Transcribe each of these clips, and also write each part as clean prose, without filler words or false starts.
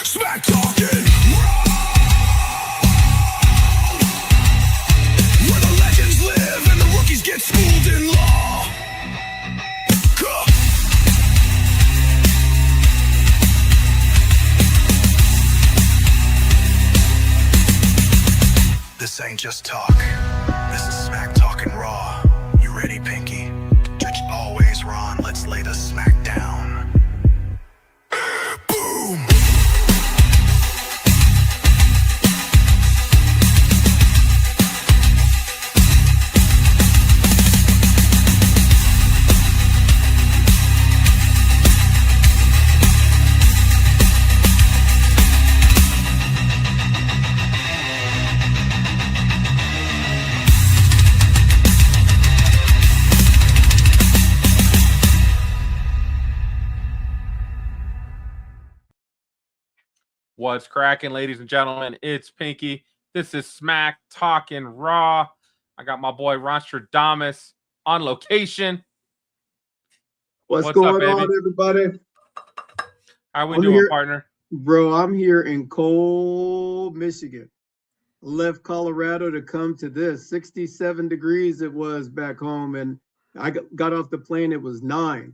Smack talking. Where the legends live and the rookies get schooled in law. This ain't just talk. This is smack talking raw. You ready, Pinky? Judge always Ron. Let's lay the smack down. Boom. What's cracking, ladies and gentlemen? It's Pinky. This is Smack Talking Raw. I got my boy Ronstradamus on location. What's up, going baby? on, everybody? How we I'm doing, here- partner? Bro, I'm here in cold Michigan. Left Colorado to come to this. 67 degrees it was back home, and I got off the plane, it was 9.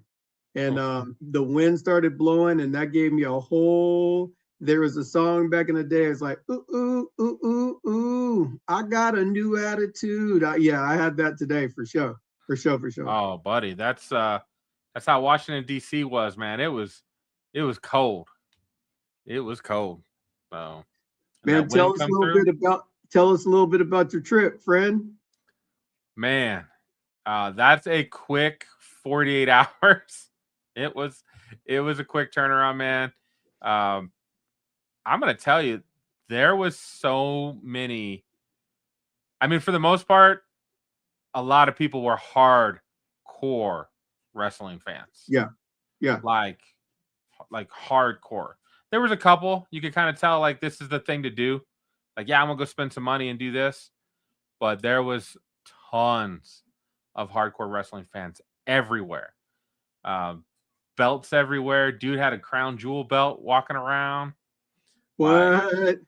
And the wind started blowing, and that gave me a whole... There was a song back in the day, it's like, ooh, ooh, ooh, ooh, ooh, I got a new attitude. Yeah, I had that today for sure. For sure. Oh, buddy, that's how Washington D.C. was, man. It was cold. It was cold. So, Man, tell us a little bit about your trip, friend. Man, that's a quick 48 hours. It was a quick turnaround, man. I'm going to tell you, there was so many. I mean, for the most part, a lot of people were hardcore wrestling fans. Yeah. Like hardcore. There was a couple you could kind of tell, like, this is the thing to do. Like, yeah, I'm going to go spend some money and do this. But there was tons of hardcore wrestling fans everywhere. Belts everywhere. Dude had a crown jewel belt walking around. What?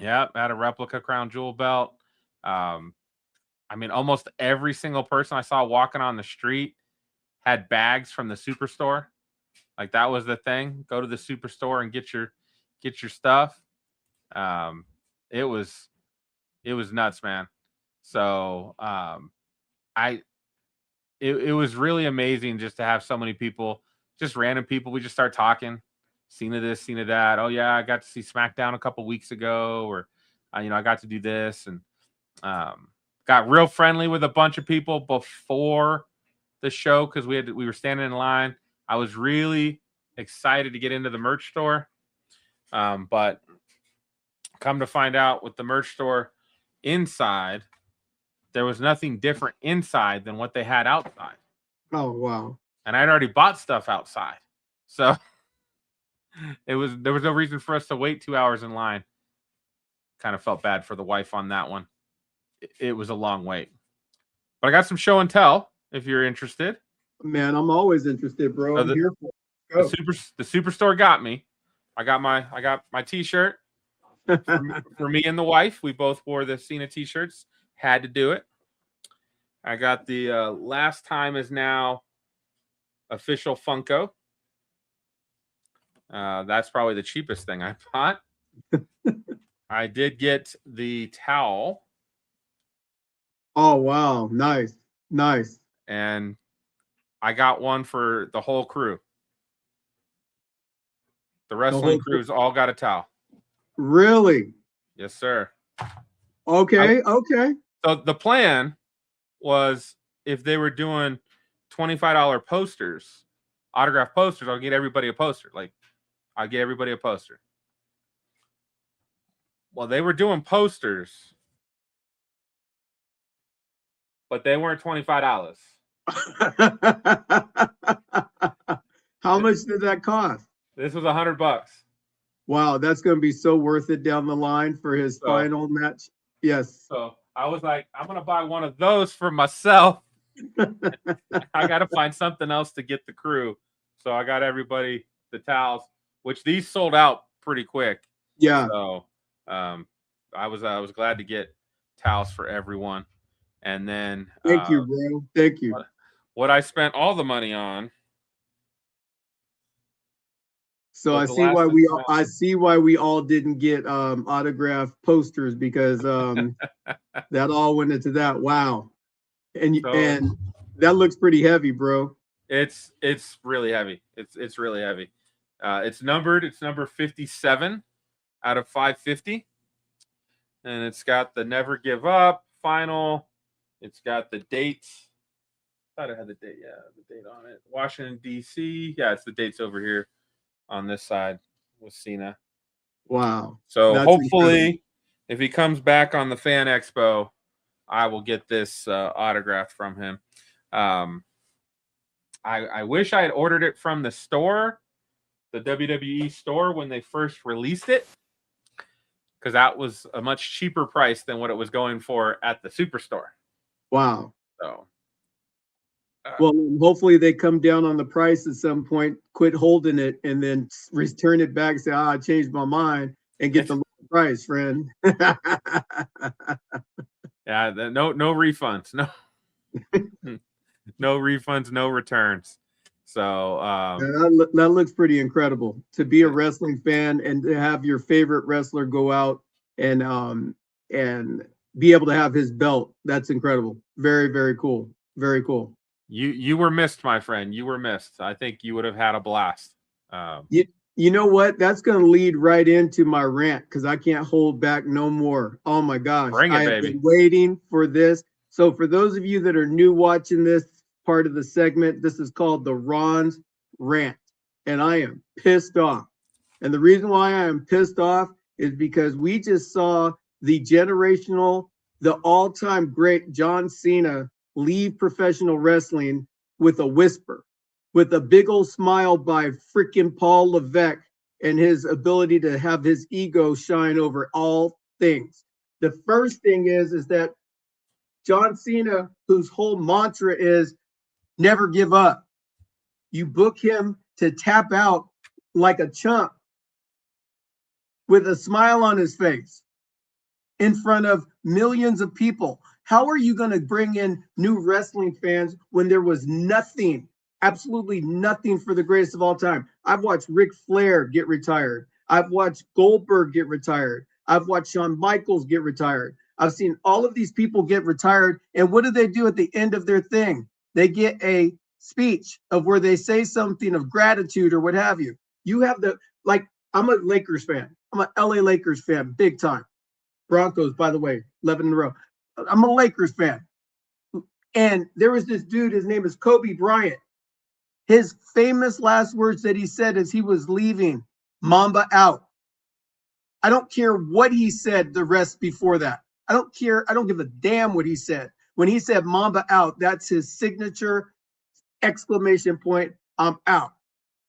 Yeah, had a replica crown jewel belt. I mean, almost every single person I saw walking on the street had bags from the Superstore. Like, that was the thing. Go to the Superstore and get your stuff. It was nuts, man. So it was really amazing just to have so many people, just random people. We just start talking. Cena this, Cena that. Oh yeah, I got to see SmackDown a couple weeks ago, or I got to do this, and got real friendly with a bunch of people before the show because we were standing in line. I was really excited to get into the merch store, but come to find out, with the merch store inside, there was nothing different inside than what they had outside. Oh wow! And I'd already bought stuff outside, so. There was no reason for us to wait 2 hours in line. Kind of felt bad for the wife on that one. It was a long wait. But I got some show and tell if you're interested. Man, I'm always interested, bro. So I'm here for it. The Superstore got me. I got my t-shirt for me and the wife. We both wore the Cena t-shirts. Had to do it. I got the Last Time Is Now official Funko. That's probably the cheapest thing I bought. I did get the towel. Oh, wow. Nice. And I got one for the whole crew. The wrestling crews all got a towel. Really? Yes, sir. Okay. So the plan was, if they were doing $25 posters, autograph posters, I'll get everybody a poster. I'll get everybody a poster. Well, they were doing posters, but they weren't $25. How much did that cost? This was $100. Wow, that's going to be so worth it down the line for his final match. Yes. So I was like, I'm going to buy one of those for myself. I got to find something else to get the crew. So I got everybody the towels, which these sold out pretty quick. Yeah. So I was glad to get towels for everyone. And then Thank you, bro. Thank you. what I spent all the money on. So was I the see last why we all didn't get autographed posters, because that all went into that. Wow. And So that looks pretty heavy, bro. it's really heavy. It's really heavy. It's numbered. It's number 57 out of 550, and it's got the Never Give Up final. It's got the dates. Thought it had the date. Yeah, the date on it. Washington D.C. Yeah, it's the dates over here on this side with Cena. Wow. So That's hopefully, incredible. if he comes back on the Fan Expo, I will get this autographed from him. I wish I had ordered it from the store, the WWE store, when they first released it, because that was a much cheaper price than what it was going for at the Superstore. Wow. So, well, hopefully they come down on the price at some point, quit holding it, and then return it back and say, I changed my mind, and get the lower price, friend. yeah, no refunds. No. No refunds, no returns. So that looks pretty incredible, to be a wrestling fan and to have your favorite wrestler go out and be able to have his belt. That's incredible. Very, very cool. Very cool. You were missed, my friend. You were missed. I think you would have had a blast. You know what? That's going to lead right into my rant, because I can't hold back no more. Oh my gosh. Bring it, I have baby. been waiting for this. So for those of you that are new watching this part of the segment, this is called the Ron's Rant. And I am pissed off. And the reason why I am pissed off is because we just saw the all-time great John Cena leave professional wrestling with a whisper, with a big old smile by freaking Paul Levesque, and his ability to have his ego shine over all things. The first thing is that John Cena, whose whole mantra is never give up, you book him to tap out like a chump with a smile on his face in front of millions of people. How are you going to bring in new wrestling fans when there was nothing, absolutely nothing for the greatest of all time? I've watched Ric Flair get retired. I've watched Goldberg get retired. I've watched Shawn Michaels get retired. I've seen all of these people get retired. And what do they do at the end of their thing? They get a speech of where they say something of gratitude or what have you. You have I'm a Lakers fan. I'm an LA Lakers fan, big time. Broncos, by the way, 11 in a row. I'm a Lakers fan. And there was this dude, his name is Kobe Bryant. His famous last words that he said as he was leaving, Mamba out. I don't care what he said the rest before that. I don't care. I don't give a damn what he said. When he said Mamba out, that's his signature exclamation point. I'm out.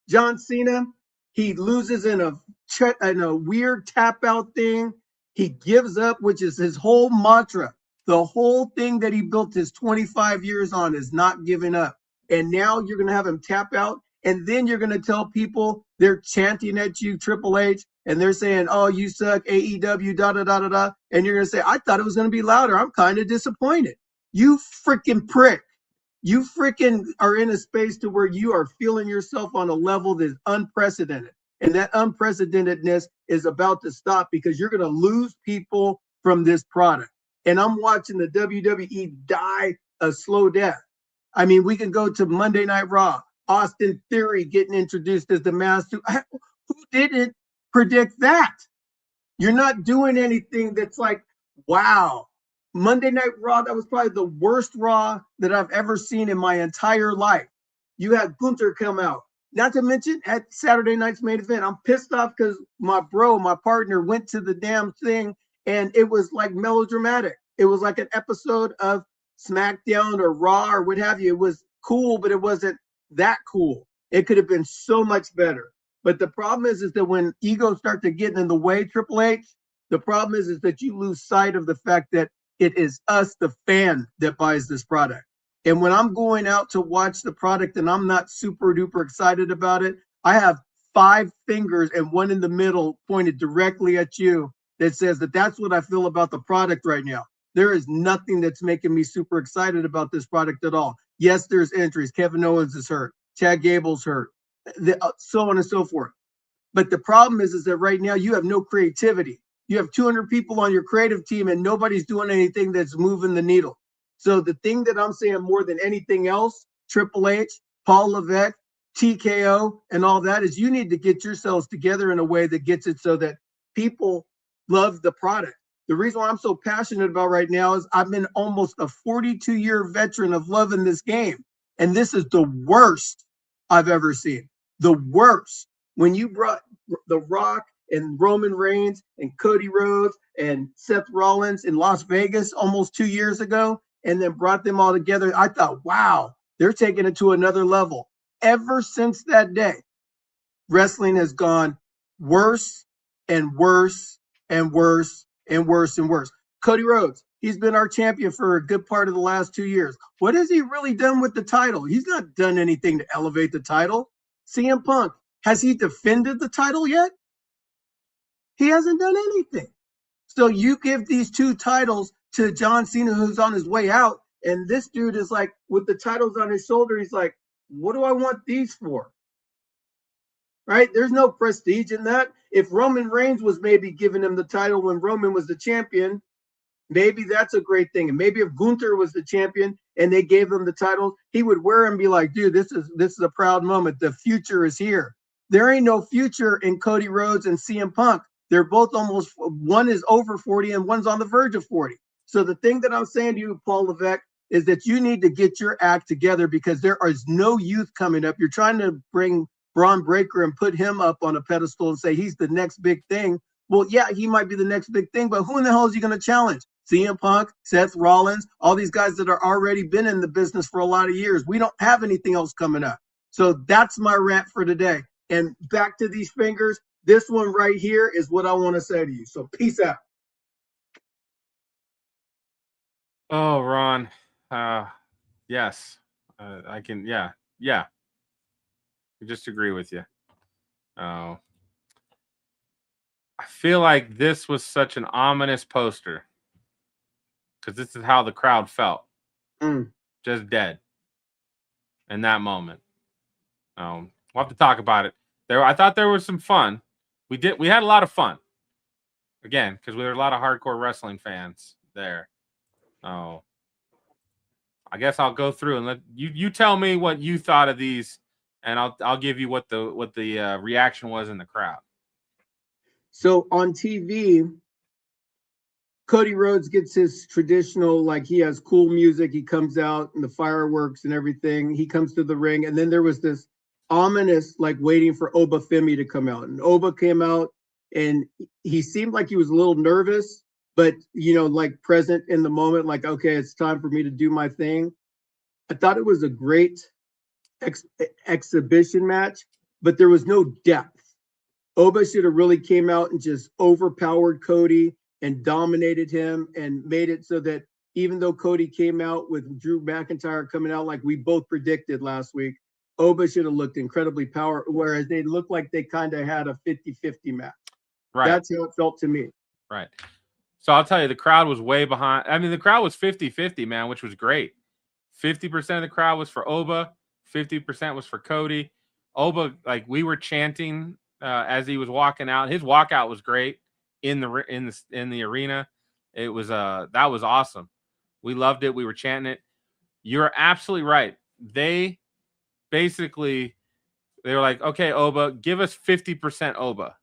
John Cena, he loses in a weird tap out thing. He gives up, which is his whole mantra. The whole thing that he built his 25 years on is not giving up. And now you're going to have him tap out. And then you're going to tell people they're chanting at you, Triple H, and they're saying, oh, you suck, AEW, da-da-da-da-da. And you're going to say, I thought it was going to be louder. I'm kind of disappointed. You freaking prick. You freaking are in a space to where you are feeling yourself on a level that is unprecedented. And that unprecedentedness is about to stop, because you're going to lose people from this product. And I'm watching the WWE die a slow death. I mean, we can go to Monday Night Raw. Austin Theory getting introduced as the master. Who didn't predict that? You're not doing anything that's like, wow. Monday Night Raw, that was probably the worst Raw that I've ever seen in my entire life. You had Gunther come out. Not to mention at Saturday night's main event, I'm pissed off because my partner, went to the damn thing and it was like melodramatic. It was like an episode of SmackDown or Raw or what have you. It was cool, but it wasn't that cool. It could have been so much better. But the problem is that when egos start to get in the way, Triple H, the problem is that you lose sight of the fact that it is us, the fan, that buys this product. And when I'm going out to watch the product and I'm not super duper excited about it, I have 5 fingers and one in the middle pointed directly at you that says that's what I feel about the product right now. There is nothing that's making me super excited about this product at all. Yes, there's injuries. Kevin Owens is hurt. Chad Gable's hurt. So on and so forth. But the problem is that right now you have no creativity. You have 200 people on your creative team and nobody's doing anything that's moving the needle. So the thing that I'm saying more than anything else, Triple H, Paul Levesque, TKO, and all that is you need to get yourselves together in a way that gets it so that people love the product. The reason why I'm so passionate about right now is I've been almost a 42-year veteran of loving this game. And this is the worst I've ever seen. The worst. When you brought The Rock and Roman Reigns and Cody Rhodes and Seth Rollins in Las Vegas almost 2 years ago, and then brought them all together, I thought, wow, they're taking it to another level. Ever since that day, wrestling has gone worse and worse and worse and worse and worse. Cody Rhodes, he's been our champion for a good part of the last 2 years. What has he really done with the title? He's not done anything to elevate the title. CM Punk, has he defended the title yet? He hasn't done anything. So you give these 2 titles to John Cena, who's on his way out, and this dude is like, with the titles on his shoulder, he's like, what do I want these for? Right? There's no prestige in that. If Roman Reigns was maybe giving him the title when Roman was the champion, maybe that's a great thing. And maybe if Gunther was the champion and they gave him the title, he would wear and be like, dude, this is a proud moment. The future is here. There ain't no future in Cody Rhodes and CM Punk. They're both almost, one is over 40 and one's on the verge of 40. So the thing that I'm saying to you, Paul Levesque, is that you need to get your act together because there is no youth coming up. You're trying to bring Braun Breaker and put him up on a pedestal and say he's the next big thing. Well, yeah, he might be the next big thing, but who in the hell is he going to challenge? CM Punk, Seth Rollins, all these guys that are already been in the business for a lot of years. We don't have anything else coming up. So that's my rant for today. And back to these fingers, this one right here is what I want to say to you. So peace out. Oh, Ron. Yes. I can, yeah. I just agree with you. Oh. I feel like this was such an ominous poster because this is how the crowd felt. Just dead in that moment. We'll have to talk about it. I thought there was some fun. We had a lot of fun. Again, because we were a lot of hardcore wrestling fans there. Oh, I guess I'll go through and let you tell me what you thought of these, and I'll give you what the reaction was in the crowd. So on TV, Cody Rhodes gets his traditional, like he has cool music. He comes out and the fireworks and everything. He comes to the ring, and then there was this ominous, like waiting for Oba Femi to come out, and Oba came out, and he seemed like he was a little nervous, but like present in the moment, like, okay, it's time for me to do my thing. I thought it was a great exhibition match, but there was no depth. Oba should have really came out and just overpowered Cody and dominated him and made it so that even though Cody came out with Drew McIntyre coming out like we both predicted last week, Oba should have looked incredibly powerful, whereas they looked like they kind of had a 50-50 match. Right. That's how it felt to me. Right. So I'll tell you, the crowd was way behind. I mean, the crowd was 50-50, man, which was great. 50% of the crowd was for Oba. 50% was for Cody. Oba, like we were chanting as he was walking out. His walkout was great in the arena. It was that was awesome. We loved it. We were chanting it. You're absolutely right. They were like, okay, Oba, give us 50% Oba.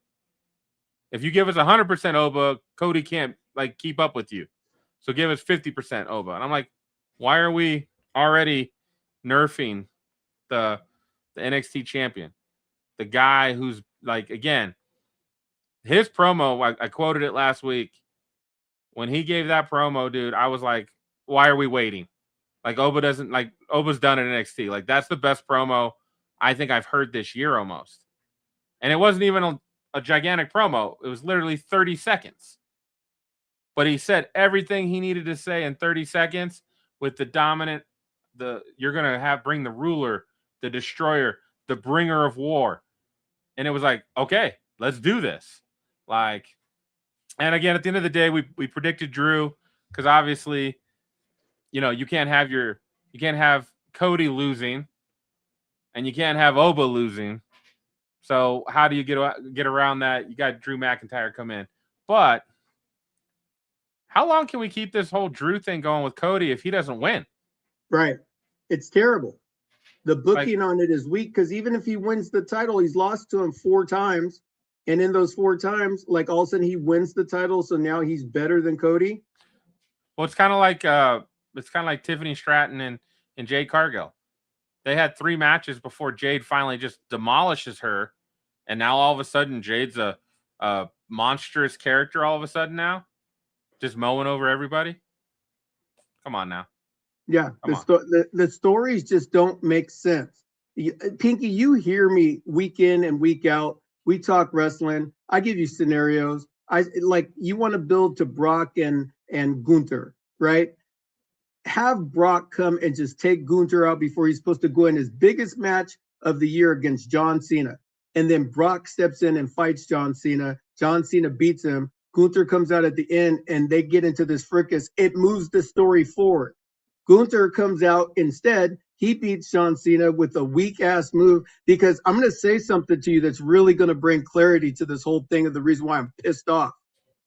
If you give us 100% Oba, Cody can't like keep up with you. So give us 50% Oba. And I'm like, why are we already nerfing the NXT champion? The guy who's like, again, his promo, I quoted it last week. When he gave that promo, dude, I was like, why are we waiting? Like Oba's done at NXT. Like that's the best promo I think I've heard this year almost. And it wasn't even a gigantic promo. It was literally 30 seconds. But he said everything he needed to say in 30 seconds with the dominant, you're going to bring the ruler, the destroyer, the bringer of war. And it was like, okay, let's do this. Like, and again, at the end of the day, we predicted Drew because obviously, you can't have Cody losing, and you can't have Oba losing. So how do you get around that? You got Drew McIntyre come in, but how long can we keep this whole Drew thing going with Cody if he doesn't win? Right. It's terrible. The booking Like, on it is weak because even if he wins the title, he's lost to him 4 times. And in those 4 times, like all of a sudden he wins the title. So now he's better than Cody. well, it's kind of like Tiffany Stratton and Jade Cargill. They had 3 matches before Jade finally just demolishes her. And now all of a sudden Jade's a monstrous character all of a sudden now. Just mowing over everybody. Come on now. Yeah, the stories just don't make sense. Pinky, you hear me week in and week out. We talk wrestling. I give you scenarios. You want to build to Brock and Gunther, right? Have Brock come and just take Gunther out before he's supposed to go in his biggest match of the year against John Cena. And then Brock steps in and fights John Cena. John Cena beats him. Gunther comes out at the end and they get into this fracas. It moves the story forward. Gunther comes out instead. He beats John Cena with a weak ass move because I'm going to say something to you that's really going to bring clarity to this whole thing of the reason why I'm pissed off.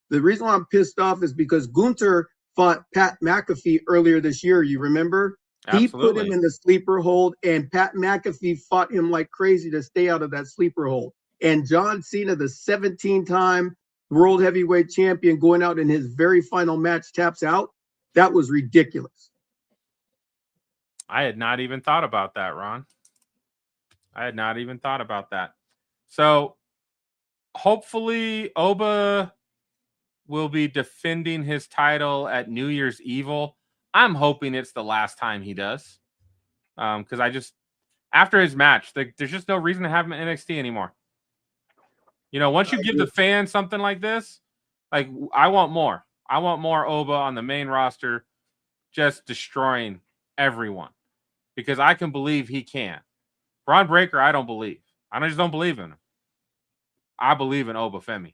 The reason why I'm pissed off is because Gunther fought Pat McAfee earlier this year. You remember? Absolutely. He put him in the sleeper hold and Pat McAfee fought him like crazy to stay out of that sleeper hold. And John Cena, the 17-time world heavyweight champion, going out in his very final match, taps out. That was ridiculous. I had not even thought about that, Ron. I had not even thought about that. So hopefully Oba will be defending his title at New Year's Evil. I'm hoping it's the last time he does. Because after his match, there's just no reason to have him in NXT anymore. Once you give the fans something like this, like I want more. I want more Oba on the main roster, just destroying everyone. Because I can believe he can. Braun Breaker, I don't believe. I just don't believe in him. I believe in Oba Femi.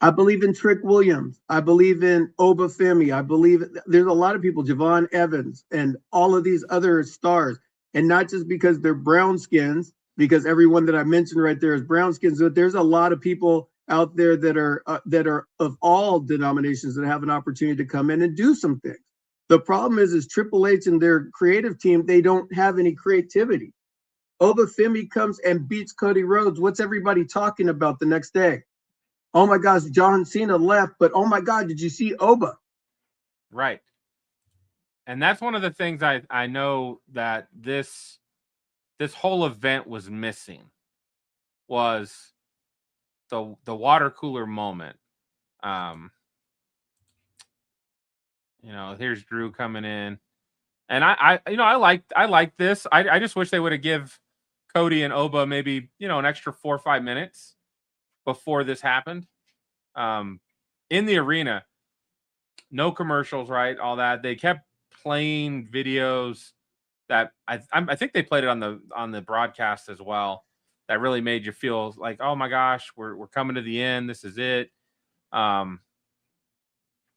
I believe in Trick Williams. I believe in Oba Femi. I believe there's a lot of people, Javon Evans and all of these other stars. And not just because they're brown skins, because everyone that I mentioned right there is brown skins, but there's a lot of people out there that are of all denominations that have an opportunity to come in and do some things. The problem is Triple H and their creative team, they don't have any creativity. Oba Femi comes and beats Cody Rhodes. What's everybody talking about the next day? Oh my gosh, John Cena left, but oh my God, did you see Oba? Right. And that's one of the things I know that this whole event was missing was the water cooler moment. Here's Drew coming in. And I like this. I just wish they would have give Cody and Oba maybe, an extra 4 or 5 minutes before this happened. In the arena, no commercials, right? All that. They kept playing videos that I think they played it on the broadcast as well. That really made you feel like, oh my gosh, we're coming to the end. This is it.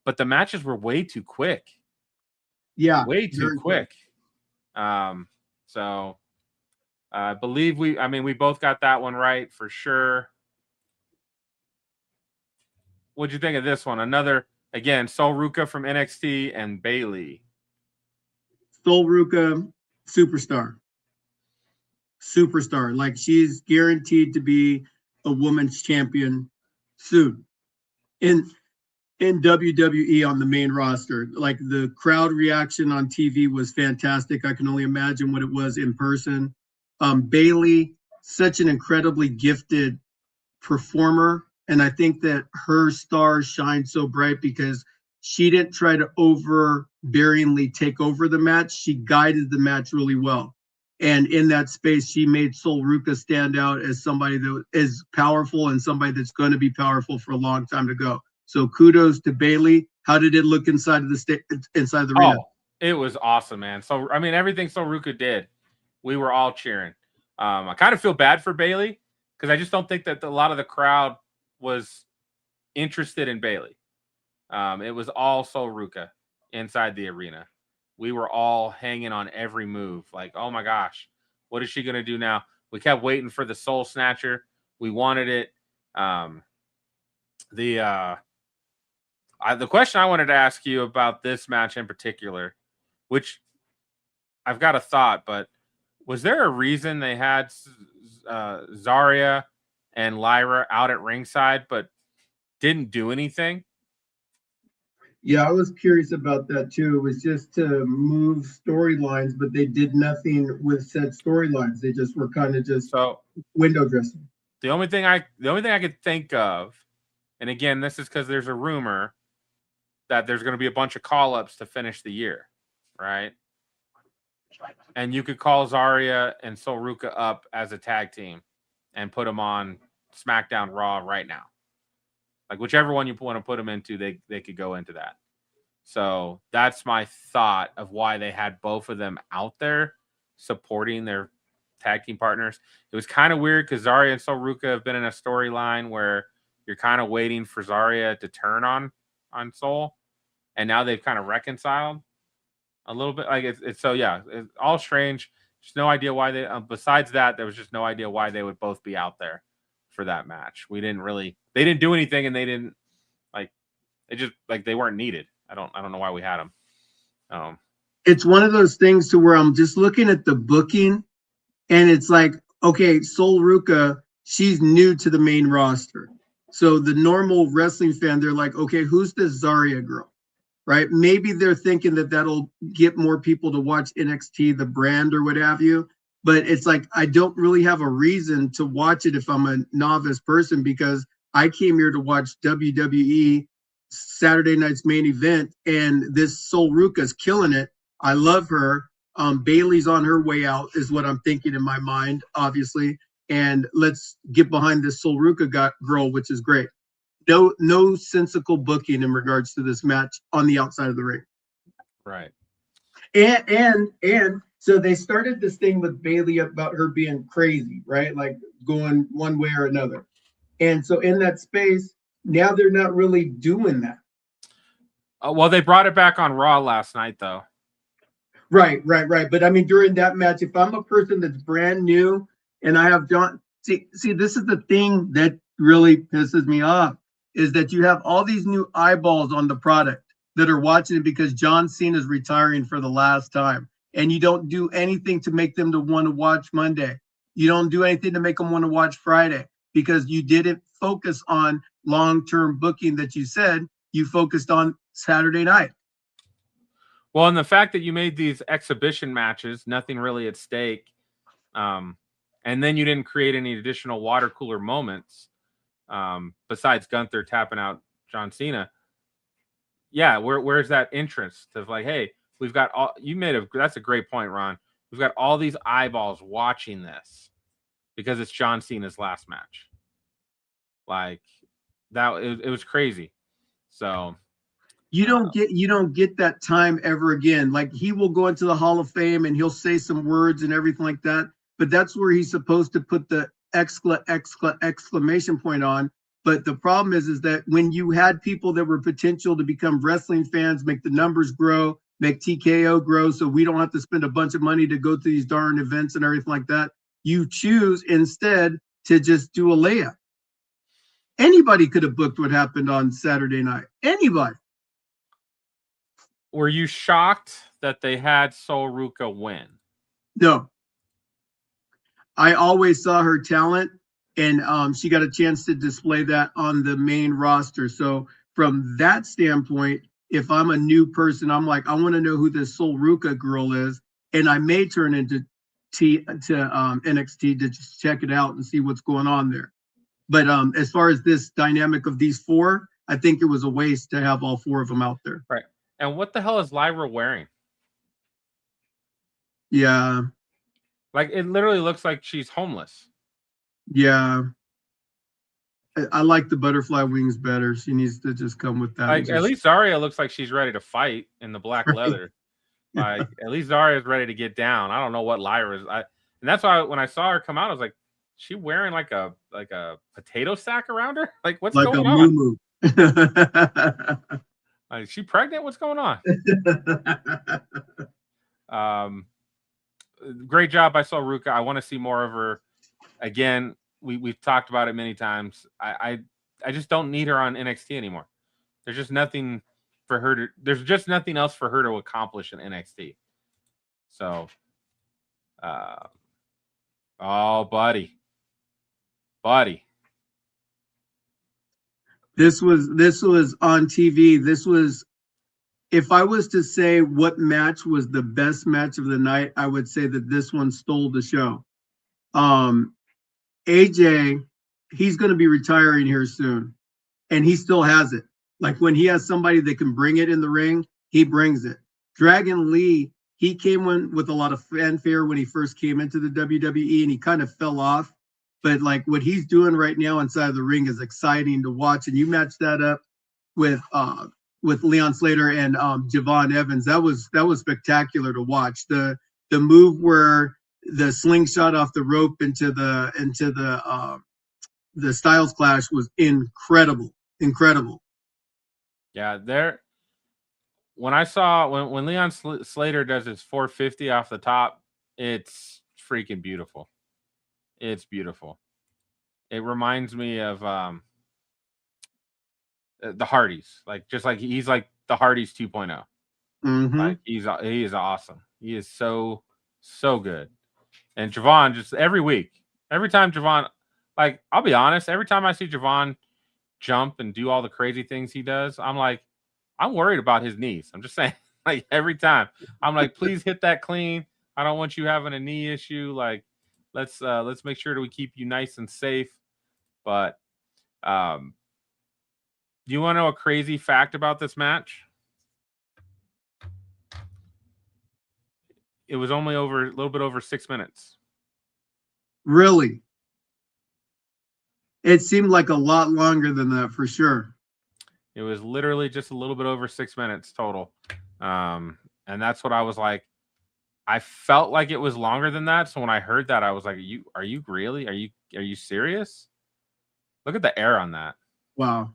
But the matches were way too quick. Yeah, way too quick. So I believe we both got that one right for sure. What'd you think of this one? Another, again, Sol Ruca from NXT and Bayley. Sol Ruca, superstar. Like she's guaranteed to be a women's champion soon in WWE on the main roster. Like the crowd reaction on TV was fantastic. I can only imagine what it was in person. Bayley, such an incredibly gifted performer. And I think that her star shined so bright because she didn't try to overbearingly take over the match. She guided the match really well. And in that space, she made Sol Ruca stand out as somebody that is powerful and somebody that's going to be powerful for a long time to go. So kudos to Bayley. How did it look inside of the arena? Oh, it was awesome, man. So everything Sol Ruca did, we were all cheering. I kind of feel bad for Bayley because I just don't think that a lot of the crowd was interested in Bailey. It was all Sol Ruca inside the arena. We were all hanging on every move. Like, oh my gosh, what is she going to do now? We kept waiting for the Soul Snatcher. We wanted it. The question I wanted to ask you about this match in particular, which I've got a thought, but was there a reason they had Zarya and Lyra out at ringside but didn't do anything? Yeah, I was curious about that too. It was just to move storylines, but they did nothing with said storylines. They just were kind of just window dressing. The only thing I could think of, and again, this is because there's a rumor that there's going to be a bunch of call-ups to finish the year, right? And you could call Zarya and Sol Ruca up as a tag team and put them on SmackDown Raw right now. Like whichever one you want to put them into, they could go into that. So that's my thought of why they had both of them out there supporting their tag team partners. It was kind of weird because Zarya and Sol Ruca have been in a storyline where you're kind of waiting for Zarya to turn on Sol, and now they've kind of reconciled a little bit. Like it's so yeah, it's all strange. Just no idea why they. Besides that, there was just no idea why they would both be out there for that match. They didn't do anything, and they didn't they weren't needed. I don't know why we had them. It's one of those things to where I'm just looking at the booking, and it's like, okay, Sol Ruca, she's new to the main roster. So the normal wrestling fan, they're like, okay, who's this Zarya girl? Right? Maybe they're thinking that that'll get more people to watch NXT, the brand or what have you. But it's like, I don't really have a reason to watch it if I'm a novice person, because I came here to watch WWE Saturday night's main event, and this Sol Ruca's killing it. I love her. Bailey's on her way out is what I'm thinking in my mind, obviously. And let's get behind this Sol Ruca girl, which is great. No sensical booking in regards to this match on the outside of the ring. Right. And so they started this thing with Bailey about her being crazy, right? Like going one way or another. And so in that space, now they're not really doing that. Well, they brought it back on Raw last night, though. Right. But I mean, during that match, if I'm a person that's brand new and I have John, see, this is the thing that really pisses me off, is that you have all these new eyeballs on the product that are watching it because John Cena is retiring for the last time. And you don't do anything to make them to want to watch Monday. You don't do anything to make them want to watch Friday, because you didn't focus on long-term booking that you said. You focused on Saturday night. Well, and the fact that you made these exhibition matches, nothing really at stake, and then you didn't create any additional water cooler moments besides Gunther tapping out John Cena. Yeah, where's that interest of like, hey, we've got all that's a great point, Ron. We've got all these eyeballs watching this because it's John Cena's last match. Like that, it was crazy. So you don't get that time ever again. Like, he will go into the Hall of Fame and he'll say some words and everything like that, but that's where he's supposed to put the exclamation point on. But the problem is that when you had people that were potential to become wrestling fans, make the numbers grow, make TKO grow, so we don't have to spend a bunch of money to go to these darn events and everything like that, you choose instead to just do a layup. Anybody could have booked what happened on Saturday night. Anybody. Were you shocked that they had Sol Ruca win? No. I always saw her talent, and she got a chance to display that on the main roster. So from that standpoint, if I'm a new person, I'm like, I want to know who this Sol Ruca girl is, and I may turn into NXT to just check it out and see what's going on there. But as far as this dynamic of these four, I think it was a waste to have all four of them out there. Right. And what the hell is Lyra wearing? Yeah. Like, it literally looks like she's homeless. Yeah. I like the butterfly wings better. She needs to just come with that. Like, at least Zarya looks like she's ready to fight in the black leather. Like, at least Zarya is ready to get down. I don't know what Lyra is. And that's why when I saw her come out, I was like, she wearing like a potato sack around her? Like, what's Like a going on? moo. Is she pregnant? What's going on? Great job by Ruka. I want to see more of her. Again, we've talked about it many times. I just don't need her on NXT anymore. There's just nothing for her to. There's just nothing else for her to accomplish in NXT. So, oh, buddy. This was on TV. This was, if I was to say what match was the best match of the night, I would say that this one stole the show. AJ, he's going to be retiring here soon, and he still has it. Like, when he has somebody that can bring it in the ring, he brings it. Dragon Lee, he came in with a lot of fanfare when he first came into the WWE, and he kind of fell off. But like what he's doing right now inside of the ring is exciting to watch. And you match that up with Leon Slater and Javon Evans. That was spectacular to watch. The move where the slingshot off the rope into the Styles Clash was incredible. Yeah, when I saw when Leon Slater does his 450 off the top, it's freaking beautiful. It's beautiful. It reminds me of the Hardys, like he's like the Hardys 2.0. Mm-hmm. Like he is awesome. He is so good. And Javon, just every time Javon, like, I'll be honest, every time I see Javon jump and do all the crazy things he does, I'm like, I'm worried about his knees. I'm just saying, like, every time I'm like, please hit that clean. I don't want you having a knee issue. Like, let's make sure that we keep you nice and safe. But do you want to know a crazy fact about this match? It was only a little bit over 6 minutes. Really? It seemed like a lot longer than that, for sure. It was literally just a little bit over 6 minutes total. And that's what I was like. I felt like it was longer than that. So when I heard that, I was like, are you really? Are you serious? Look at the air on that. Wow.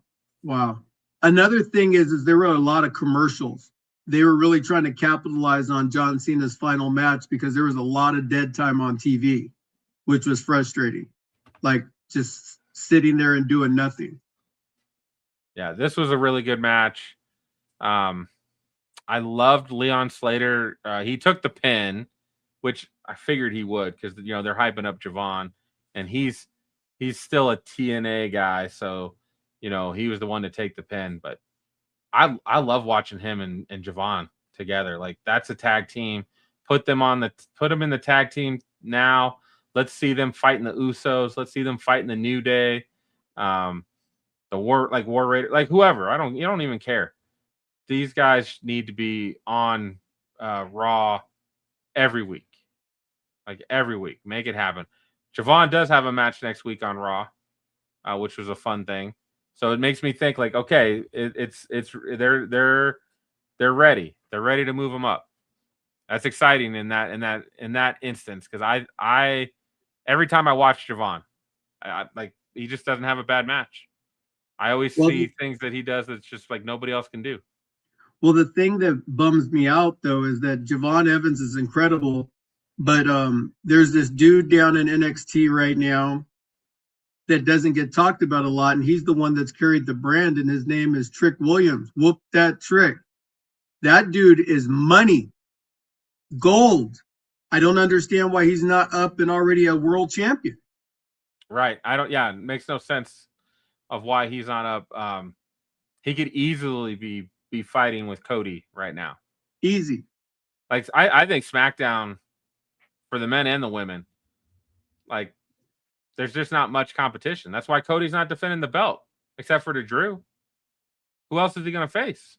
Another thing is there were a lot of commercials. They were really trying to capitalize on John Cena's final match because there was a lot of dead time on TV, which was frustrating. Like, just sitting there and doing nothing. Yeah, this was a really good match. I loved Leon Slater. He took the pin, which I figured he would because, you know, they're hyping up Javon, and he's still a TNA guy, so, you know, he was the one to take the pin. But I love watching him and Javon together. Like, that's a tag team. Put them in the tag team now. Let's see them fighting the Usos. Let's see them fighting the New Day. The War Raiders, like whoever. You don't even care. These guys need to be on Raw every week. Like, every week. Make it happen. Javon does have a match next week on Raw, which was a fun thing. So it makes me think, like, okay, they're ready. They're ready to move him up. That's exciting in that instance, because I every time I watch Javon, like, he just doesn't have a bad match. I always see things that he does that's just like nobody else can do. Well, the thing that bums me out, though, is that Javon Evans is incredible, but there's this dude down in NXT right now that doesn't get talked about a lot, and he's the one that's carried the brand, and his name is Trick Williams. Whoop that Trick. That dude is money. Gold. I don't understand why he's not up and already a world champion. Right. It makes no sense of why he's not up. He could easily be fighting with Cody right now. Easy. Like, I think SmackDown, for the men and the women, like, there's just not much competition. That's why Cody's not defending the belt, except for to Drew. Who else is he going to face?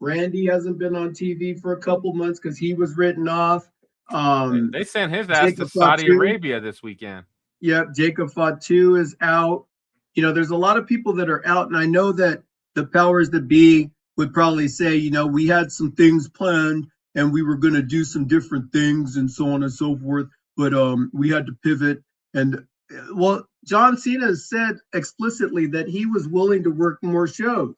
Randy hasn't been on TV for a couple months because he was written off. They sent his ass to Saudi Arabia this weekend. Yep, Jacob Fatu is out. You know, there's a lot of people that are out, and I know that the powers that be would probably say, you know, we had some things planned and we were going to do some different things and so on and so forth, but we had to pivot. And Well, John Cena said explicitly that he was willing to work more shows,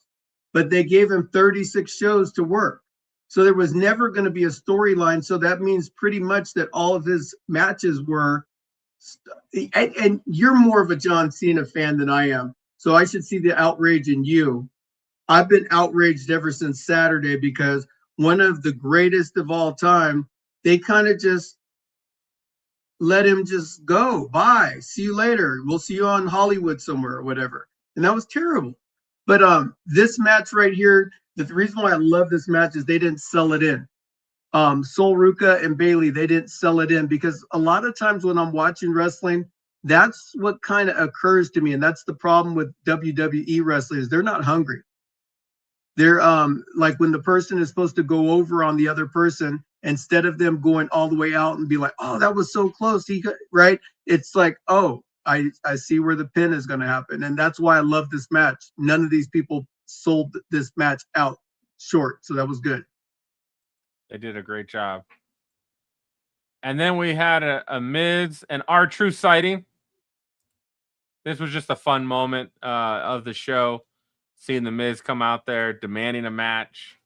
but they gave him 36 shows to work. So there was never going to be a storyline. So that means pretty much that all of his matches were, and you're more of a John Cena fan than I am. So I should see the outrage in you. I've been outraged ever since Saturday because one of the greatest of all time, they kind of just let him just go. Bye. See you later. We'll see you on Hollywood somewhere or whatever. And that was terrible. But this match right here, the reason why I love this match is they didn't sell it in. Sol Ruca and Bailey, they didn't sell it in because a lot of times when I'm watching wrestling, that's what kind of occurs to me. And that's the problem with WWE wrestlers. They're not hungry. They're like when the person is supposed to go over on the other person, instead of them going all the way out and be like, oh, that was so close. Right? It's like, oh, I see where the pin is going to happen. And that's why I love this match. None of these people sold this match out short. So that was good. They did a great job. And then we had a Miz and R-Truth sighting. This was just a fun moment of the show. Seeing the Miz come out there demanding a match.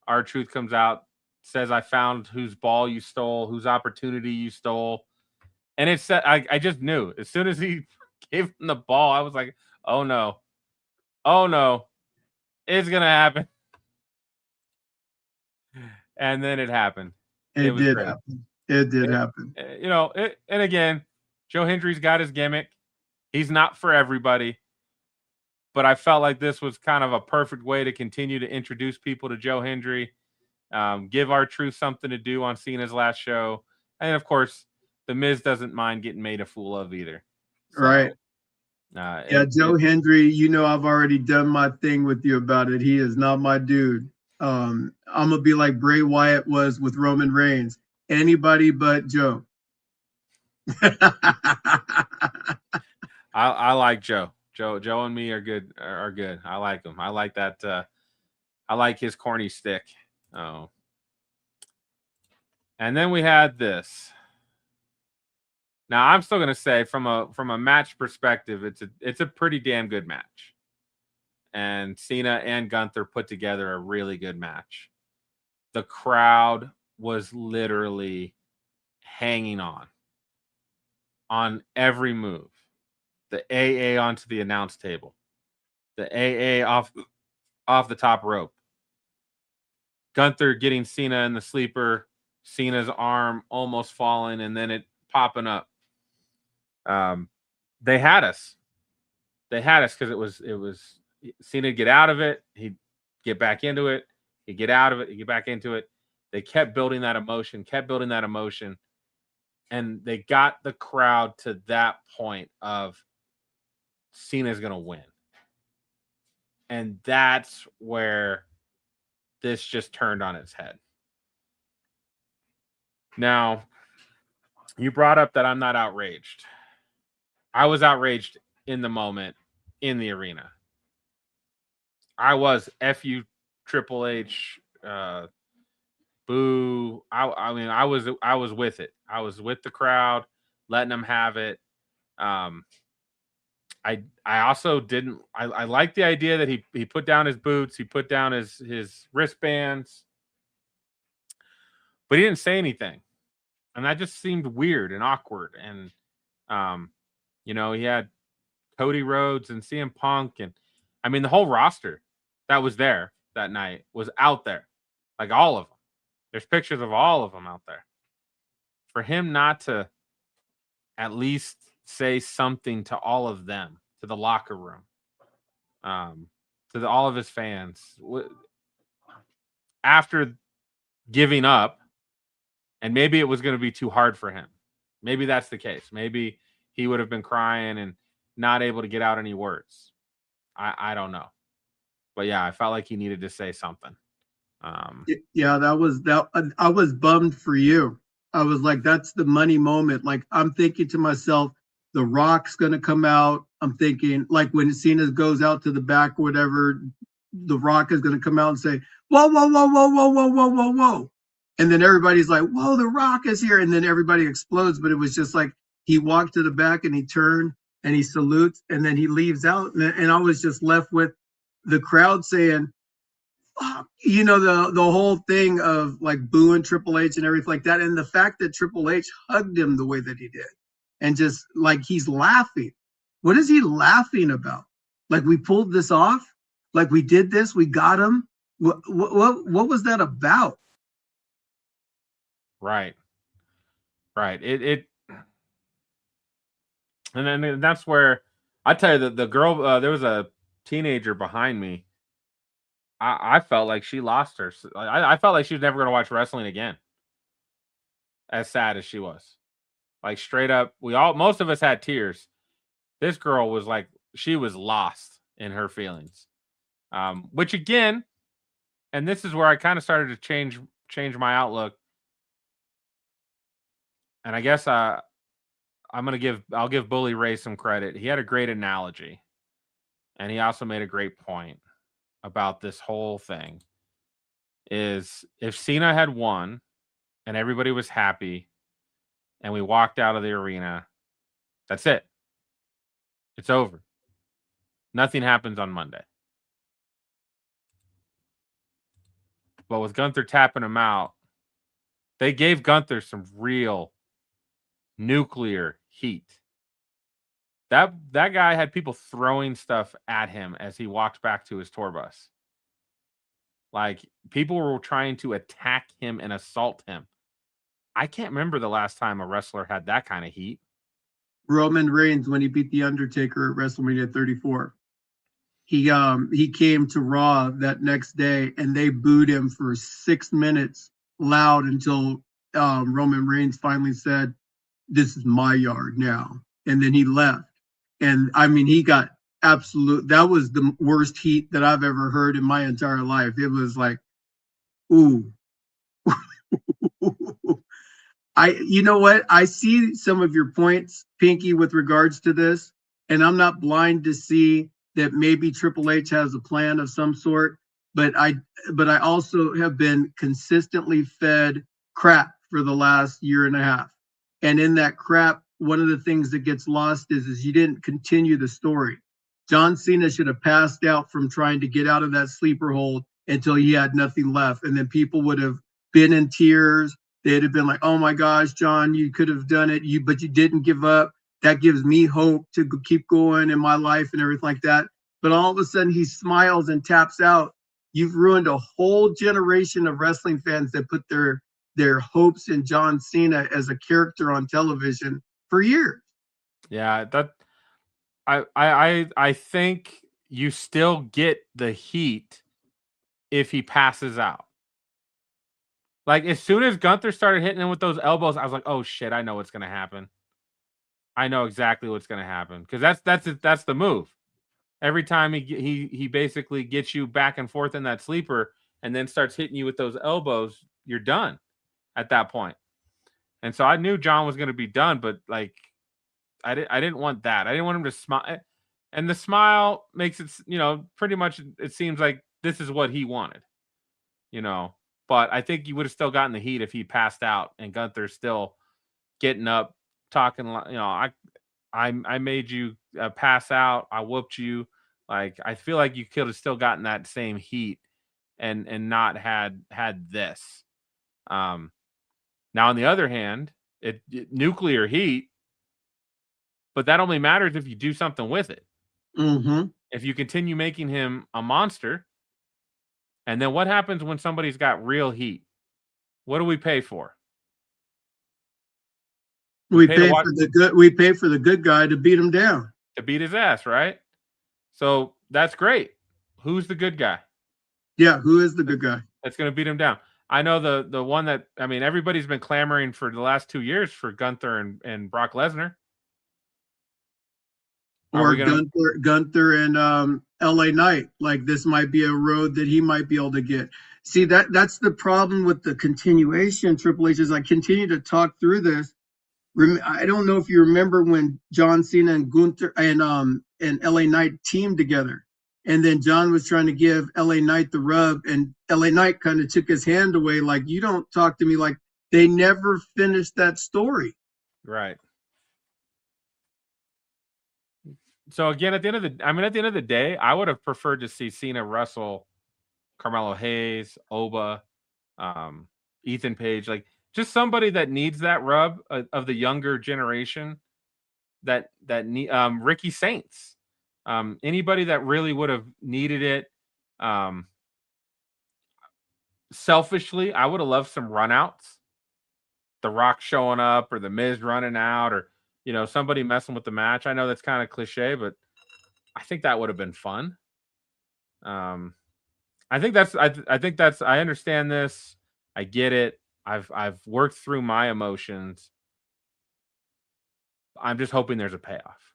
R-Truth comes out, says, I found whose ball you stole, whose opportunity you stole. And it said, I just knew. As soon as he gave him the ball, I was like, oh no. Oh no. It's going to happen. And then it happened. It did happen. It did happen. You know, and again, Joe Hendry's got his gimmick. He's not for everybody. But I felt like this was kind of a perfect way to continue to introduce people to Joe Hendry, give R-Truth something to do on Cena's last show. And, of course, The Miz doesn't mind getting made a fool of either. So, right. Joe Hendry, you know I've already done my thing with you about it. He is not my dude. I'm going to be like Bray Wyatt was with Roman Reigns. Anybody but Joe. I like Joe. Joe and me are good. I like him. I like that. I like his corny stick. Oh. And then we had this. Now I'm still gonna say from a match perspective, it's a pretty damn good match. And Cena and Gunther put together a really good match. The crowd was literally hanging on every move. The AA onto the announce table, the AA off the top rope. Gunther getting Cena in the sleeper, Cena's arm almost falling, and then it popping up. They had us. They had us because it was Cena get out of it, he'd get back into it, he'd get out of it, he'd get back into it. They kept building that emotion, and they got the crowd to that point of Cena's going to win. And that's where this just turned on its head. Now, you brought up that I'm not outraged. I was outraged in the moment in the arena. I was F you Triple H, boo. I mean, I was with it. I was with the crowd, letting them have it. I also didn't. I like the idea that he put down his boots, he put down his wristbands, but he didn't say anything, and that just seemed weird and awkward. And you know, he had Cody Rhodes and CM Punk, and I mean the whole roster that was there that night was out there, like all of them. There's pictures of all of them out there. For him not to at least say something to all of them, to the locker room, to all of his fans, after giving up, and maybe it was going to be too hard for him. Maybe that's the case. Maybe he would have been crying and not able to get out any words. I don't know. But yeah, I felt like he needed to say something. Yeah, that was that. I was bummed for you. I was like, that's the money moment. Like, I'm thinking to myself, The Rock's going to come out. I'm thinking, like, when Cena goes out to the back or whatever, The Rock is going to come out and say, whoa, whoa, whoa, whoa, whoa, whoa, whoa, whoa, whoa. And then everybody's like, whoa, The Rock is here. And then everybody explodes. But it was just like, he walked to the back and he turned and he salutes and then he leaves out. And I was just left with the crowd saying, you know, the whole thing of like booing Triple H and everything like that. And the fact that Triple H hugged him the way that he did and just like he's laughing. What is he laughing about? Like we pulled this off? Like we did this? We got him? What was that about? Right. It and then that's where I tell you that the girl, there was a teenager behind me. I felt like she lost her. I felt like she was never going to watch wrestling again. As sad as she was, like straight up, most of us had tears. This girl was like, she was lost in her feelings. Which again, and this is where I kind of started to change my outlook. And I guess I'll give Bully Ray some credit. He had a great analogy, and he also made a great point about this whole thing. Is if Cena had won, and everybody was happy, and we walked out of the arena, that's it. It's over. Nothing happens on Monday. But with Gunther tapping him out, they gave Gunther some real nuclear heat. That guy had people throwing stuff at him as he walked back to his tour bus. Like, people were trying to attack him and assault him. I can't remember the last time a wrestler had that kind of heat. Roman Reigns, when he beat The Undertaker at WrestleMania 34. He came to Raw that next day and they booed him for 6 minutes loud until Roman Reigns finally said, "This is my yard now." And then he left. And I mean, he got that was the worst heat that I've ever heard in my entire life. It was like, ooh. You know what? I see some of your points, Pinky, with regards to this, and I'm not blind to see that maybe Triple H has a plan of some sort, but I also have been consistently fed crap for the last year and a half. And in that crap, one of the things that gets lost is you didn't continue the story. John Cena should have passed out from trying to get out of that sleeper hold until he had nothing left. And then people would have been in tears. They'd have been like, "Oh my gosh, John, you could have done it, but you didn't give up. That gives me hope to keep going in my life," and everything like that. But all of a sudden he smiles and taps out. You've ruined a whole generation of wrestling fans that put their hopes in John Cena as a character on television for years. Yeah, that I think you still get the heat if he passes out. Like, as soon as Gunther started hitting him with those elbows, I was like, "Oh shit, I know what's gonna happen. I know exactly what's gonna happen." Because that's the move. Every time he basically gets you back and forth in that sleeper and then starts hitting you with those elbows, you're done at that point. And so I knew John was gonna be done, but like, I didn't want that. I didn't want him to smile, and the smile makes it, pretty much. It seems like this is what he wanted, But I think you would have still gotten the heat if he passed out and Gunther's still getting up, talking. I made you pass out. I whooped you. Like, I feel like you could have still gotten that same heat and not had this. Now, on the other hand, it nuclear heat, but that only matters if you do something with it. Mm-hmm. If you continue making him a monster. And then what happens when somebody's got real heat? What do we pay for? We pay for the good guy to beat him down. To beat his ass, right? So that's great. Who's the good guy? Yeah, who is the good guy? That's going to beat him down. I know the one that, I mean, everybody's been clamoring for the last 2 years for Gunther and Brock Lesnar. Or Gunther and LA Knight. Like, this might be a road that he might be able to get. See, that's the problem with the continuation. Triple H, as I continue to talk through this, I don't know if you remember when John Cena and Gunther and LA Knight teamed together. And then John was trying to give LA Knight the rub, and LA Knight kind of took his hand away, like, "You don't talk to me." Like, they never finished that story. Right. So again, at the end of the day, I would have preferred to see Cena wrestle Carmelo Hayes, Oba, Ethan Page, like just somebody that needs that rub of the younger generation. Ricky Saints, anybody that really would have needed it. Selfishly, I would have loved some runouts. The Rock showing up, or the Miz running out, or somebody messing with the match. I know that's kind of cliche, but I think that would have been fun. I think that's I understand this. I get it. I've worked through my emotions. I'm just hoping there's a payoff.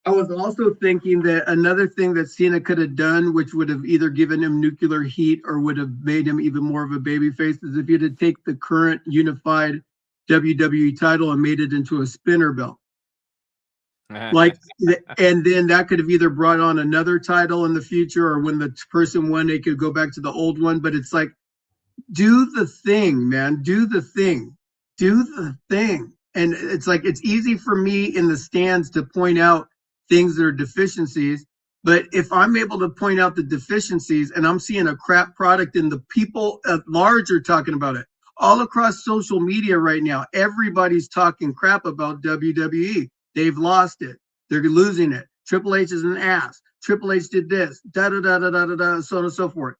I was also thinking that another thing that Cena could have done, which would have either given him nuclear heat or would have made him even more of a babyface, is if he had to take the current unified WWE title and made it into a spinner belt. Like, and then that could have either brought on another title in the future, or when the person won, they could go back to the old one. But it's like, do the thing, man. Do the thing. Do the thing. And it's like, it's easy for me in the stands to point out things that are deficiencies. But if I'm able to point out the deficiencies and I'm seeing a crap product and the people at large are talking about it, all across social media right now, everybody's talking crap about WWE. They've lost it. They're losing it. Triple H is an ass. Triple H did this, so on and so forth.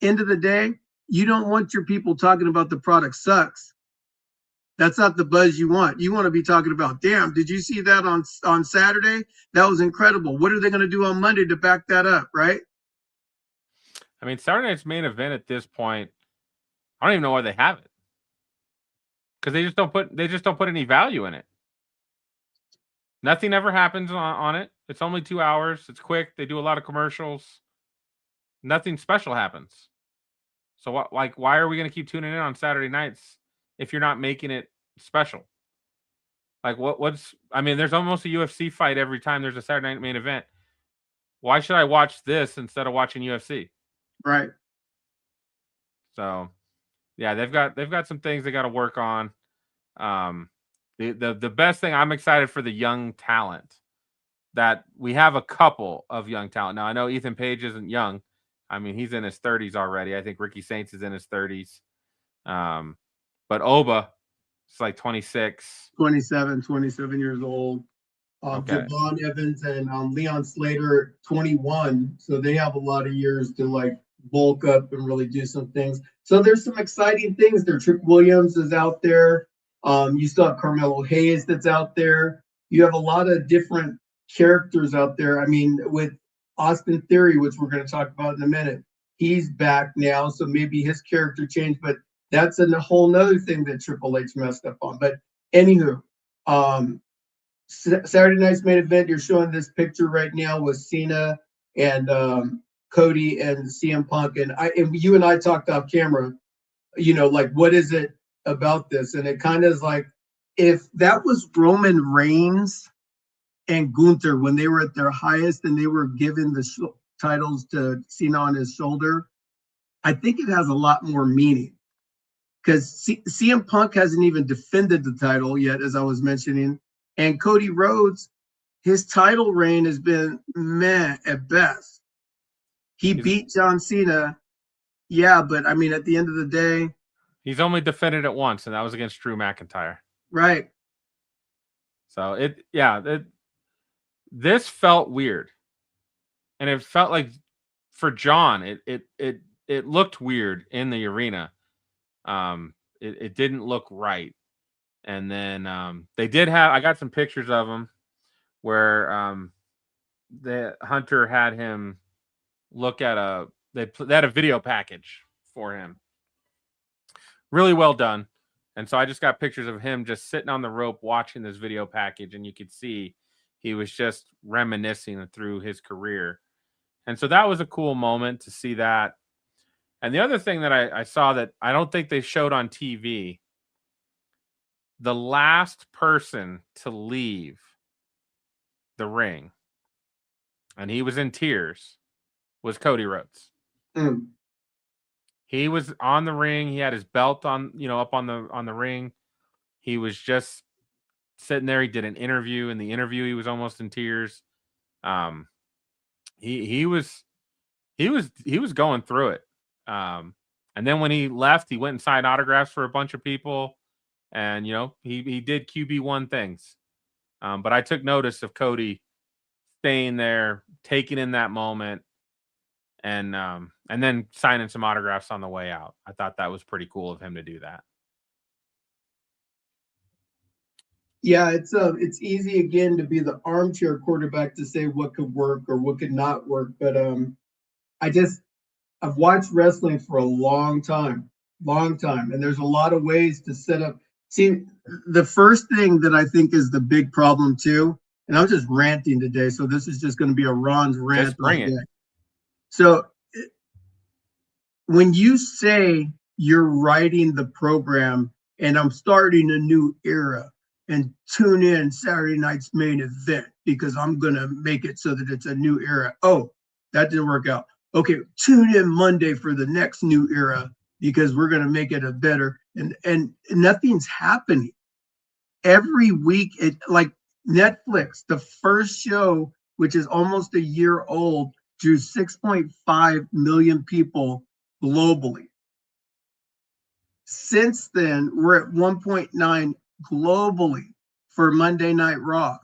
End of the day, you don't want your people talking about the product sucks. That's not the buzz you want. You want to be talking about, damn, did you see that on Saturday? That was incredible. What are they going to do on Monday to back that up, right? I mean, Saturday night's main event at this point, I don't even know why they have it. Because they just don't put any value in it. Nothing ever happens on it. It's only 2 hours. It's quick. They do a lot of commercials. Nothing special happens. So why are we going to keep tuning in on Saturday nights if you're not making it special? Like there's almost a UFC fight every time there's a Saturday night main event. Why should I watch this instead of watching UFC? Right. So, yeah, they've got some things they got to work on. The best thing, I'm excited for the young talent, that we have a couple of young talent. Now, I know Ethan Page isn't young. I mean, he's in his 30s already. I think Ricky Saints is in his 30s. But Oba, it's like 26. 27 years old. Okay. Javon Evans and Leon Slater, 21. So they have a lot of years to like bulk up and really do some things. So there's some exciting things there. Trick Williams is out there. You still have Carmelo Hayes that's out there. You have a lot of different characters out there. I mean, with Austin Theory, which we're going to talk about in a minute, he's back now. So maybe his character changed, but that's a whole nother thing that Triple H messed up on. But anywho, Saturday night's main event, you're showing this picture right now with Cena and Cody and CM Punk. And you and I talked off camera, like, what is it about this? And it kind of is like, if that was Roman Reigns and Gunther when they were at their highest and they were given the titles to Cena on his shoulder, I think it has a lot more meaning. Because CM Punk hasn't even defended the title yet, as I was mentioning. And Cody Rhodes, his title reign has been meh at best. He beat John Cena. Yeah, but I mean, at the end of the day, he's only defended it once, and that was against Drew McIntyre. Right. So this felt weird. And it felt like for John, it looked weird in the arena. It didn't look right. And then I got some pictures of him where the Hunter had him look at they had a video package for him. Really well done. And so I just got pictures of him just sitting on the rope watching this video package, and you could see he was just reminiscing through his career. And so that was a cool moment to see that. And the other thing that I saw that I don't think they showed on TV, the last person to leave the ring, and he was in tears, was Cody Rhodes. Mm. He was on the ring. He had his belt on, up on the ring. He was just sitting there. He did an interview. In the interview, he was almost in tears. He was going through it. And then when he left, he went and signed autographs for a bunch of people, and he did QB1 things. But I took notice of Cody staying there, taking in that moment, and then signing some autographs on the way out. I thought that was pretty cool of him to do that. Yeah, it's easy again to be the armchair quarterback to say what could work or what could not work. But I've watched wrestling for a long time, and there's a lot of ways to set up. See, the first thing that I think is the big problem too, and I'm just ranting today, so this is just going to be a Ron's rant. Just bring it. So when you say you're writing the program and I'm starting a new era, and tune in Saturday night's main event because I'm going to make it so that it's a new era. Oh, that didn't work out. Okay, tune in Monday for the next new era because we're going to make it a better. And nothing's happening. Every week, like Netflix, the first show, which is almost a year old, drew 6.5 million people globally. Since then, we're at 1.9 globally for Monday Night Raw.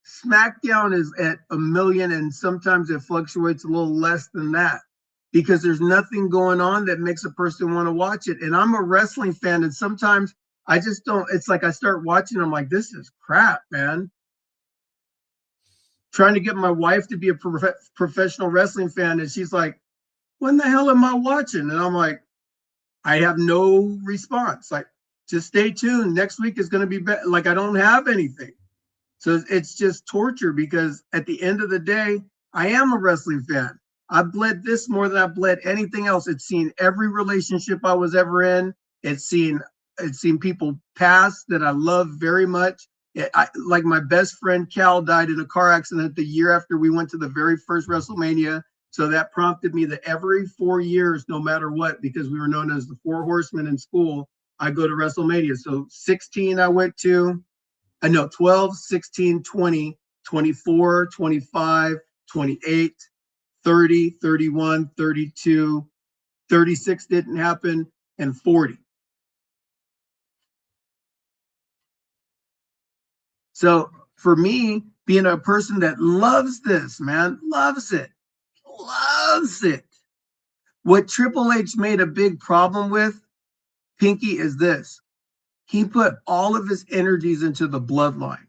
SmackDown is at 1 million, and sometimes it fluctuates a little less than that because there's nothing going on that makes a person want to watch it. And I'm a wrestling fan, and sometimes I just don't. It's like I start watching, I'm like, this is crap, man. Trying to get my wife to be a professional wrestling fan, and she's like, when the hell am I watching? And I'm like, I have no response. Like, just stay tuned. Next week is going to be better. Like, I don't have anything. So it's just torture because at the end of the day, I am a wrestling fan. I bled this more than I bled anything else. It's seen every relationship I was ever in. It's seen people pass that I love very much. Like my best friend Cal died in a car accident the year after we went to the very first WrestleMania. So that prompted me that every 4 years, no matter what, because we were known as the Four Horsemen in school, I go to WrestleMania. So 16 I went to, 12, 16, 20, 24, 25, 28, 30, 31, 32, 36 didn't happen, and 40. So for me, being a person that loves this, man, loves it. What Triple H made a big problem with, Pinky, is this. He put all of his energies into the bloodline.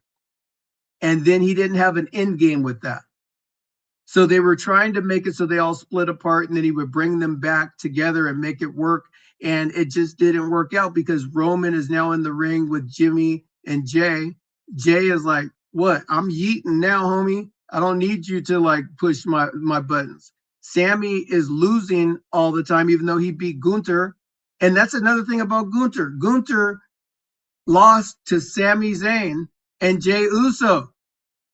And then he didn't have an end game with that. So they were trying to make it so they all split apart, and then he would bring them back together and make it work. And it just didn't work out because Roman is now in the ring with Jimmy and Jay. Jay is like, what? I'm yeeting now, homie. I don't need you to like push my buttons. Sammy is losing all the time, even though he beat Gunther. And that's another thing about Gunther. Gunther lost to Sami Zayn and Jey Uso.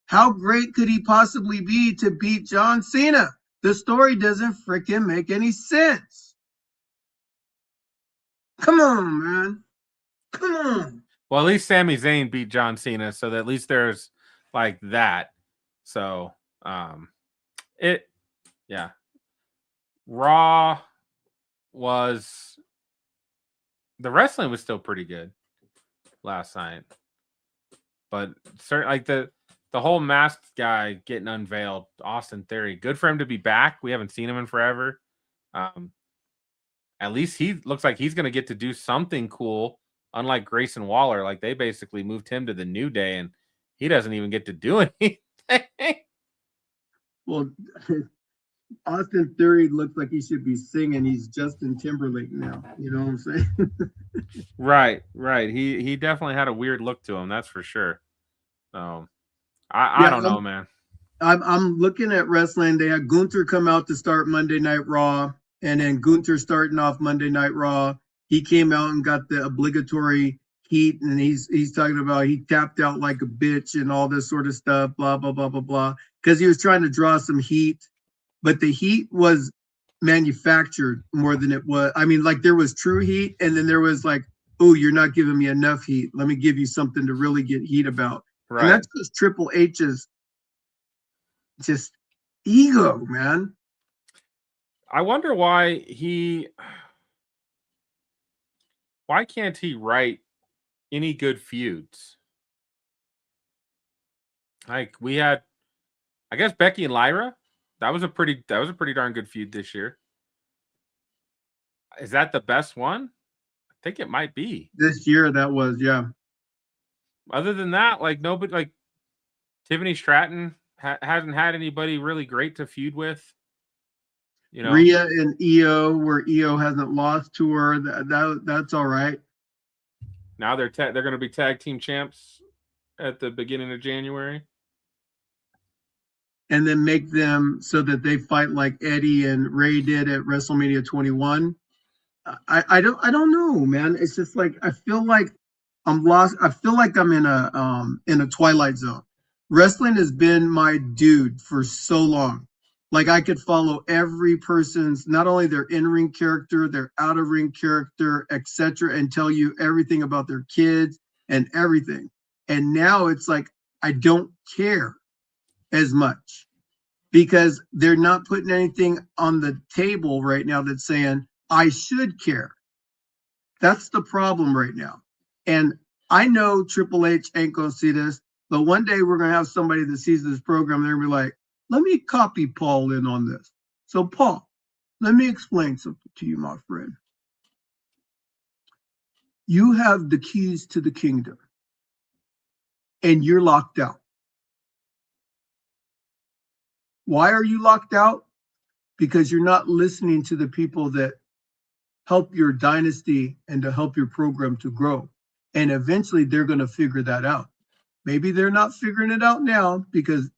How great could he possibly be to beat John Cena? The story doesn't freaking make any sense. Come on, man. Come on. Well, at least Sami Zayn beat John Cena, so that at least there's like that. So, Raw was, the wrestling was still pretty good last night, but certain like the whole masked guy getting unveiled, Austin Theory, good for him to be back. We haven't seen him in forever. At least he looks like he's going to get to do something cool. Unlike Grayson Waller, like they basically moved him to the New Day, and he doesn't even get to do anything. Well, Austin Theory looks like he should be singing. He's Justin Timberlake now. You know what I'm saying? Right. He definitely had a weird look to him, that's for sure. So I don't know, man. I'm looking at wrestling. They had Gunther come out to start Monday Night Raw, and then Gunther starting off Monday Night Raw. He came out and got the obligatory heat, and he's talking about he tapped out like a bitch and all this sort of stuff, blah, blah, blah, blah, blah, because he was trying to draw some heat. But the heat was manufactured more than it was. I mean, like there was true heat, and then there was like oh, you're not giving me enough heat. Let me give you something to really get heat about. And Right. that's just Triple H's just ego, man. I wonder why can't he write any good feuds? Like we had, I guess Becky and Lyra. That was a pretty darn good feud this year. Is that the best one? I think it might be. This year, that was, yeah. Other than that, like nobody, like Tiffany Stratton hasn't had anybody really great to feud with. You know, Rhea and Io, where Io hasn't lost to her, that's all right. now they're going to be tag team champs at the beginning of January. And then make them so that they fight like Eddie and Ray did at WrestleMania 21. I don't know, man. It's just like I feel like I'm lost. I feel like I'm in a twilight zone. Wrestling has been my dude for so long. Like I could follow every person's, not only their in-ring character, their out-of-ring character, etc., and tell you everything about their kids and everything. And now it's like I don't care as much because they're not putting anything on the table right now that's saying I should care. That's the problem right now. And I know Triple H ain't gonna see this, but one day we're gonna have somebody that sees this program. They're gonna be like, let me copy Paul in on this. So Paul, let me explain something to you, my friend. You have the keys to the kingdom and you're locked out. Why are you locked out? Because you're not listening to the people that help your dynasty and to help your program to grow. And eventually they're going to figure that out. Maybe they're not figuring it out now because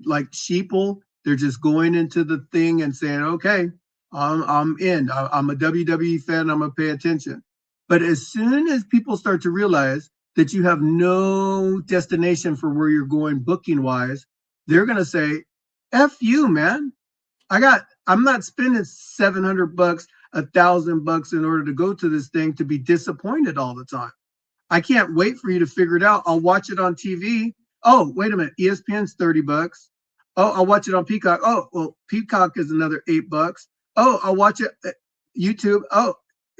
like sheeple, they're just going into the thing and saying, okay, I'm in. I'm a WWE fan. I'm going to pay attention. But as soon as people start to realize that you have no destination for where you're going booking wise, they're going to say, F you, man. I'm not spending $700, $1,000 in order to go to this thing to be disappointed all the time. I can't wait for you to figure it out. I'll watch it on TV. Oh, wait a minute. ESPN's $30. Oh, I'll watch it on Peacock. Oh, well, Peacock is another $8. Oh, I'll watch it at YouTube. Oh,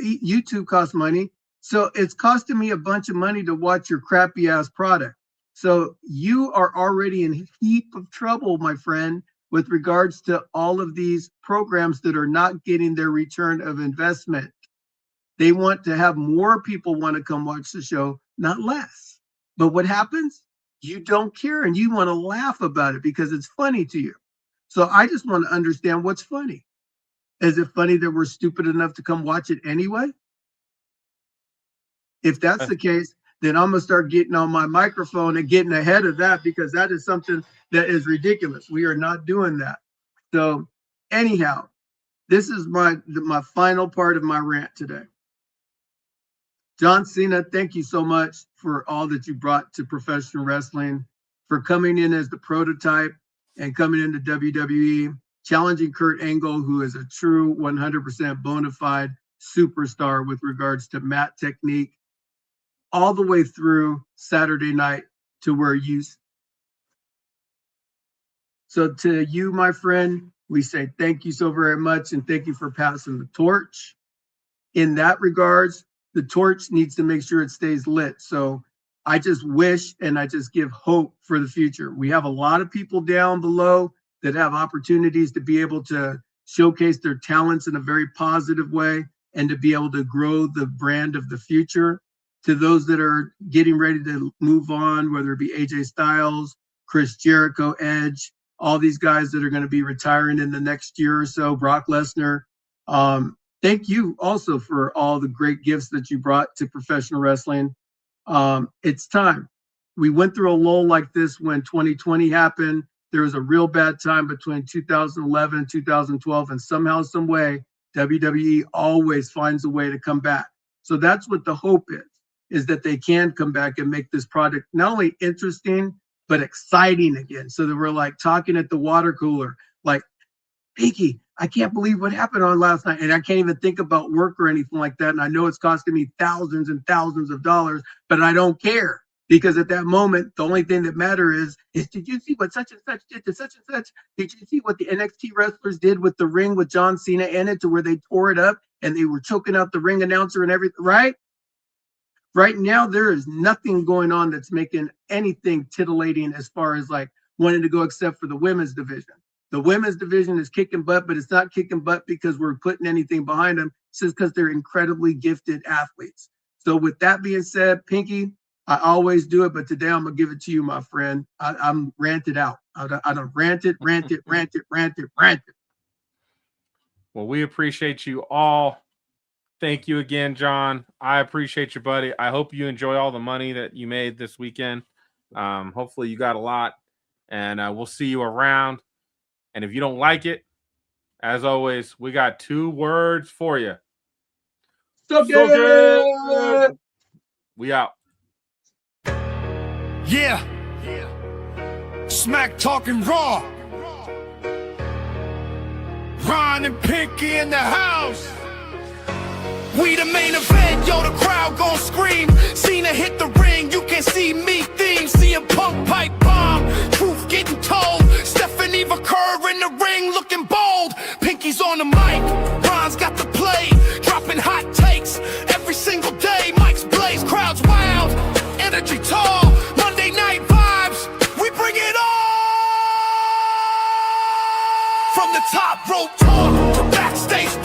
YouTube costs money. So it's costing me a bunch of money to watch your crappy ass product. So you are already in a heap of trouble, my friend, with regards to all of these programs that are not getting their return of investment. They want to have more people want to come watch the show, not less. But what happens? You don't care and you want to laugh about it because it's funny to you. So I just want to understand what's funny. Is it funny that we're stupid enough to come watch it anyway? If that's the case, then I'm going to start getting on my microphone and getting ahead of that because that is something that is ridiculous. We are not doing that. So anyhow, this is my final part of my rant today. John Cena, thank you so much for all that you brought to professional wrestling, for coming in as the prototype and coming into WWE, challenging Kurt Angle, who is a true 100% bona fide superstar with regards to mat technique, all the way through Saturday night to where you. So to you, my friend, we say thank you so very much and thank you for passing the torch. In that regards, the torch needs to make sure it stays lit. So I just wish and I just give hope for the future. We have a lot of people down below that have opportunities to be able to showcase their talents in a very positive way and to be able to grow the brand of the future. To those that are getting ready to move on, whether it be AJ Styles, Chris Jericho, Edge, all these guys that are going to be retiring in the next year or so, Brock Lesnar, thank you also for all the great gifts that you brought to professional wrestling. It's time. We went through a lull like this when 2020 happened. There was a real bad time between 2011 and 2012, and somehow, some way, WWE always finds a way to come back. So that's what the hope is that they can come back and make this product not only interesting, but exciting again. So that we're like talking at the water cooler, like, Pinky, I can't believe what happened on last night. And I can't even think about work or anything like that. And I know it's costing me thousands and thousands of dollars, but I don't care. Because at that moment, the only thing that matters is did you see what such and such did to such and such? Did you see what the NXT wrestlers did with the ring with John Cena in it to where they tore it up and they were choking out the ring announcer and everything, right? Right now, there is nothing going on that's making anything titillating as far as like wanting to go except for the women's division. The women's division is kicking butt, but it's not kicking butt because we're putting anything behind them. It's just because they're incredibly gifted athletes. So with that being said, Pinky, I always do it, but today I'm going to give it to you, my friend. I'm ranted out. I done ranted. Well, we appreciate you all. Thank you again, John. I appreciate you, buddy. I hope you enjoy all the money that you made this weekend. Hopefully you got a lot, and we'll see you around. And if you don't like it, as always, we got 2 words for you. So good. We out. Yeah. Smack talking raw. Ron and Pinky in the house. We the main event, yo, the crowd gon' scream. Cena hit the ring, you can see me theme. See a punk pipe bomb, truth getting told. Stephanie Vaquer in the ring looking bold. Pinky's on the mic, Ron's got the play. Dropping hot takes every single day. Mike's blaze, crowds wild, energy tall. Monday night vibes, we bring it on. From the top rope talk to backstage